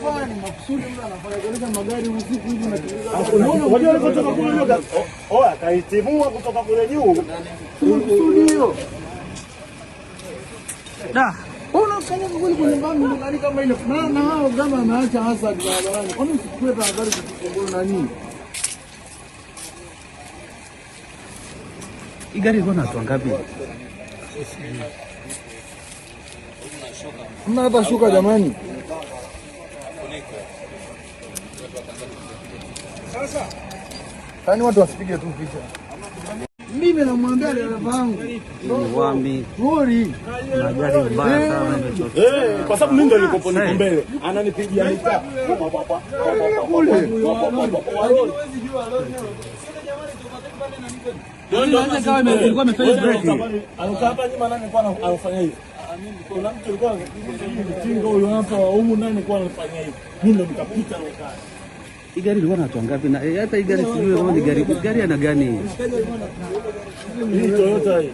hapa ni makusudi mtu anafanya magari usiku hivi na unajua alipotoka kule nyoka. Oya kaitimua kutoka kule juu. Makusudi hiyo. Da, unafanya kule kwenye bango gari kama ile. Na hao kama ameacha hasa barabarani. Kwani usikue tahadhari kutoka nini? Igari iko na watu wangapi? Mna hata shuka jamani. Sasa tani watu wasipige tu picha. Mimi namwambia dereva wangu Mwambi ngori na gari mbaya sana imetokea. Kwa sababu mimi ndio nilikopo niko mbele. Ananipigia mitaa. Ndio kama ilikuwa imefanya break. Anakaa hapa nyuma nani kwa anafanya hivi. Kuna mtu alikuwa mtingo huyo hapa humu nani kwa anafanya hivi. Mimi ndo nikapita na Hii gari ilikuwa na watu wangapi? Na hata hii gari sijui kama ni gari ana gani? hii Toyota hii.